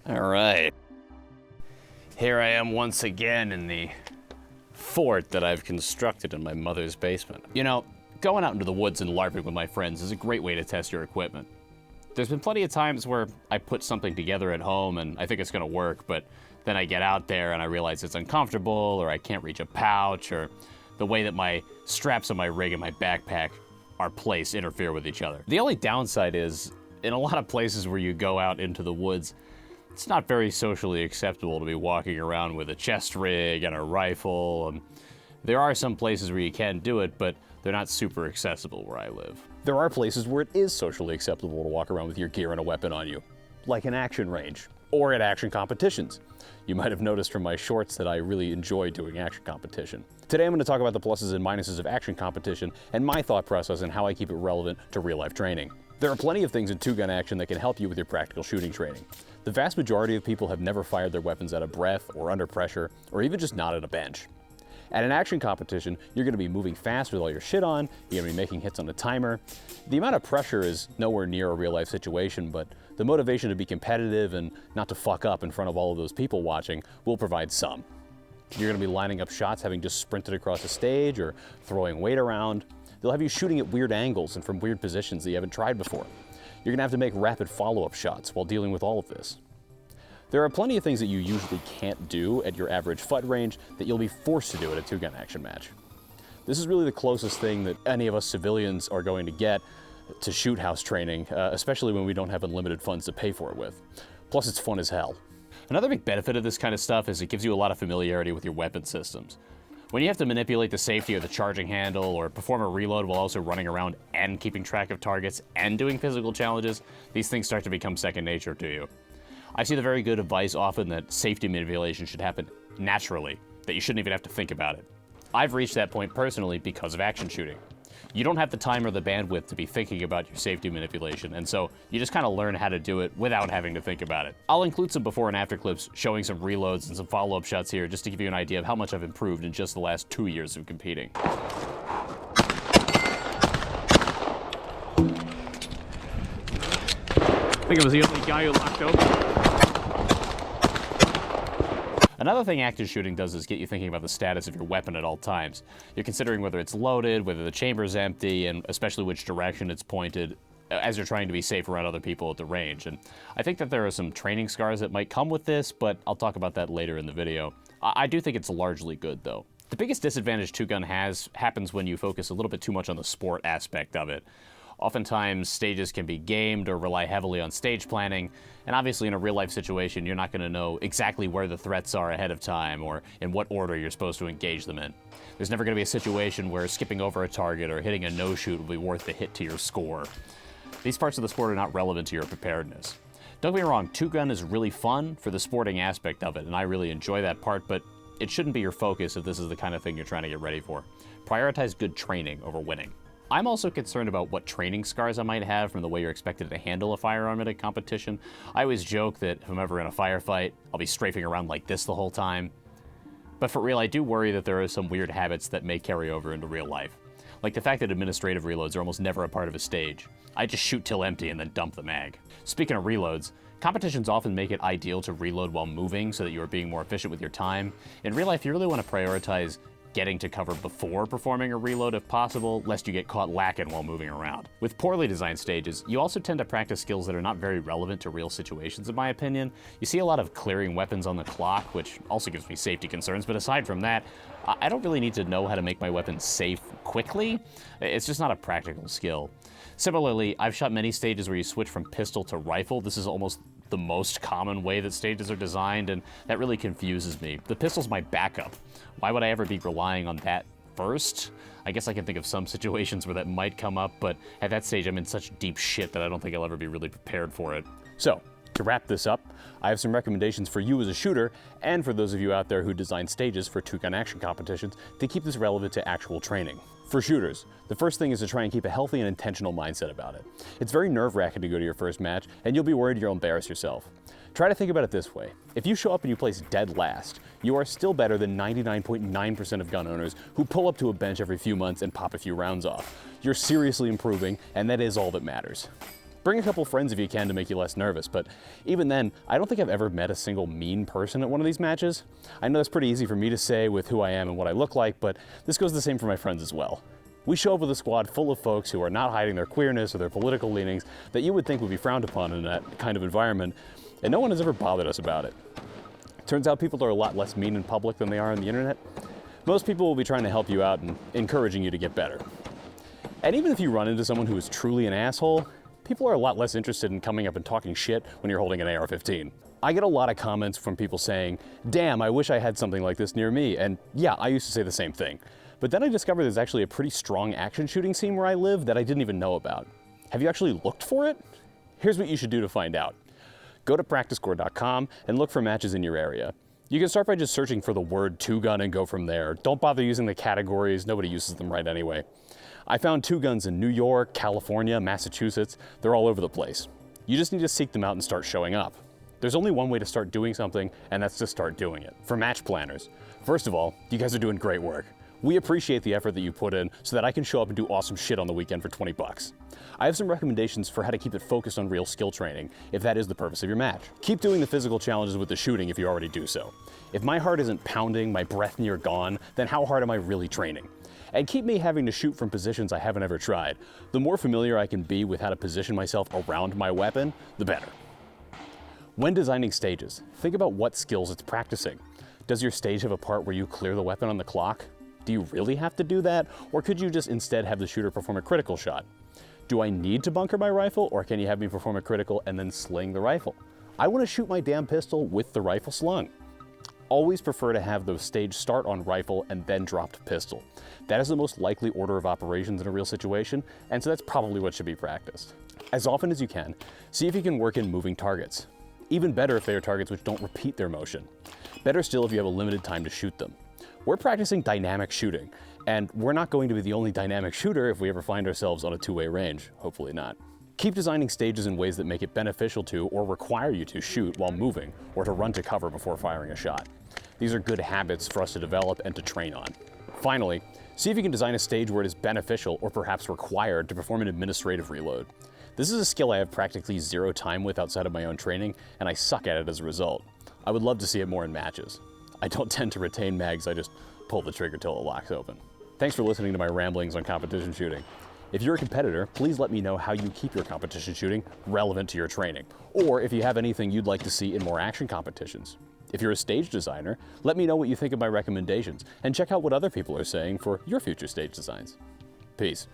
All right. Here I am once again in the fort that I've constructed in my mother's basement. You know, going out into the woods and LARPing with my friends is a great way to test your equipment. There's been plenty of times where I put something together at home and I think it's gonna work, but then I get out there and I realize it's uncomfortable, or I can't reach a pouch, or the way that my straps on my rig and my backpack are placed interfere with each other. The only downside is, in a lot of places where you go out into the woods, it's not very socially acceptable to be walking around with a chest rig and a rifle. And there are some places where you can do it, but they're not super accessible where I live. There are places where it is socially acceptable to walk around with your gear and a weapon on you, like an action range or at action competitions. You might have noticed from my shorts that I really enjoy doing action competition. Today I'm going to talk about the pluses and minuses of action competition and my thought process and how I keep it relevant to real-life training. There are plenty of things in two-gun action that can help you with your practical shooting training. The vast majority of people have never fired their weapons out of breath or under pressure, or even just not at a bench. At an action competition, you're going to be moving fast with all your shit on, you're going to be making hits on a timer. The amount of pressure is nowhere near a real-life situation, but the motivation to be competitive and not to fuck up in front of all of those people watching will provide some. You're going to be lining up shots having just sprinted across the stage or throwing weight around. They'll have you shooting at weird angles and from weird positions that you haven't tried before. You're going to have to make rapid follow-up shots while dealing with all of this. There are plenty of things that you usually can't do at your average FUT range that you'll be forced to do at a two-gun action match. This is really the closest thing that any of us civilians are going to get to shoot house training, especially when we don't have unlimited funds to pay for it with. Plus, it's fun as hell. Another big benefit of this kind of stuff is it gives you a lot of familiarity with your weapon systems. When you have to manipulate the safety of the charging handle or perform a reload while also running around and keeping track of targets and doing physical challenges, these things start to become second nature to you. I see the very good advice often that safety manipulation should happen naturally, that you shouldn't even have to think about it. I've reached that point personally because of action shooting. You don't have the time or the bandwidth to be thinking about your safety manipulation, and so you just kind of learn how to do it without having to think about it. I'll include some before and after clips showing some reloads and some follow-up shots here just to give you an idea of how much I've improved in just the last 2 years of competing. I think I was the only guy who locked open. Another thing active shooting does is get you thinking about the status of your weapon at all times. You're considering whether it's loaded, whether the chamber's empty, and especially which direction it's pointed as you're trying to be safe around other people at the range. And I think that there are some training scars that might come with this, but I'll talk about that later in the video. I do think it's largely good, though. The biggest disadvantage two-gun happens when you focus a little bit too much on the sport aspect of it. Oftentimes, stages can be gamed or rely heavily on stage planning, and obviously in a real-life situation, you're not going to know exactly where the threats are ahead of time or in what order you're supposed to engage them in. There's never going to be a situation where skipping over a target or hitting a no-shoot will be worth the hit to your score. These parts of the sport are not relevant to your preparedness. Don't get me wrong, two-gun is really fun for the sporting aspect of it, and I really enjoy that part, but it shouldn't be your focus if this is the kind of thing you're trying to get ready for. Prioritize good training over winning. I'm also concerned about what training scars I might have from the way you're expected to handle a firearm at a competition. I always joke that if I'm ever in a firefight, I'll be strafing around like this the whole time. But for real, I do worry that there are some weird habits that may carry over into real life. Like the fact that administrative reloads are almost never a part of a stage. I just shoot till empty and then dump the mag. Speaking of reloads, competitions often make it ideal to reload while moving so that you are being more efficient with your time. In real life, you really want to prioritize getting to cover before performing a reload if possible, lest you get caught lacking while moving around. With poorly designed stages, you also tend to practice skills that are not very relevant to real situations, in my opinion. You see a lot of clearing weapons on the clock, which also gives me safety concerns, but aside from that, I don't really need to know how to make my weapon safe quickly. It's just not a practical skill. Similarly, I've shot many stages where you switch from pistol to rifle. This is almost the most common way that stages are designed, and that really confuses me. The pistol's my backup. Why would I ever be relying on that first? I guess I can think of some situations where that might come up, but at that stage I'm in such deep shit that I don't think I'll ever be really prepared for it. So, to wrap this up, I have some recommendations for you as a shooter, and for those of you out there who design stages for two-gun action competitions to keep this relevant to actual training. For shooters, the first thing is to try and keep a healthy and intentional mindset about it. It's very nerve-wracking to go to your first match, and you'll be worried you'll embarrass yourself. Try to think about it this way. If you show up and you place dead last, you are still better than 99.9% of gun owners who pull up to a bench every few months and pop a few rounds off. You're seriously improving, and that is all that matters. Bring a couple friends if you can to make you less nervous, but even then, I don't think I've ever met a single mean person at one of these matches. I know that's pretty easy for me to say with who I am and what I look like, but this goes the same for my friends as well. We show up with a squad full of folks who are not hiding their queerness or their political leanings that you would think would be frowned upon in that kind of environment, and no one has ever bothered us about it. Turns out people are a lot less mean in public than they are on the internet. Most people will be trying to help you out and encouraging you to get better. And even if you run into someone who is truly an asshole, people are a lot less interested in coming up and talking shit when you're holding an AR-15. I get a lot of comments from people saying, damn, I wish I had something like this near me. And yeah, I used to say the same thing. But then I discovered there's actually a pretty strong action shooting scene where I live that I didn't even know about. Have you actually looked for it? Here's what you should do to find out. Go to practicecore.com and look for matches in your area. You can start by just searching for the word two gun and go from there. Don't bother using the categories, nobody uses them right anyway. I found two guns in New York, California, Massachusetts. They're all over the place. You just need to seek them out and start showing up. There's only one way to start doing something, and that's to start doing it. For match planners, first of all, you guys are doing great work. We appreciate the effort that you put in so that I can show up and do awesome shit on the weekend for 20 bucks. I have some recommendations for how to keep it focused on real skill training, if that is the purpose of your match. Keep doing the physical challenges with the shooting if you already do so. If my heart isn't pounding, my breath near gone, then how hard am I really training? And keep me having to shoot from positions I haven't ever tried. The more familiar I can be with how to position myself around my weapon, the better. When designing stages, think about what skills it's practicing. Does your stage have a part where you clear the weapon on the clock? Do you really have to do that? Or could you just instead have the shooter perform a critical shot? Do I need to bunker my rifle, or can you have me perform a critical and then sling the rifle? I want to shoot my damn pistol with the rifle slung. Always prefer to have the stage start on rifle and then drop to pistol. That is the most likely order of operations in a real situation, and so that's probably what should be practiced. As often as you can, see if you can work in moving targets. Even better if they are targets which don't repeat their motion. Better still if you have a limited time to shoot them. We're practicing dynamic shooting, and we're not going to be the only dynamic shooter if we ever find ourselves on a two-way range. Hopefully not. Keep designing stages in ways that make it beneficial to or require you to shoot while moving or to run to cover before firing a shot. These are good habits for us to develop and to train on. Finally, see if you can design a stage where it is beneficial or perhaps required to perform an administrative reload. This is a skill I have practically zero time with outside of my own training, and I suck at it as a result. I would love to see it more in matches. I don't tend to retain mags, I just pull the trigger till it locks open. Thanks for listening to my ramblings on competition shooting. If you're a competitor, please let me know how you keep your competition shooting relevant to your training, or if you have anything you'd like to see in more action competitions. If you're a stage designer, let me know what you think of my recommendations, and check out what other people are saying for your future stage designs. Peace.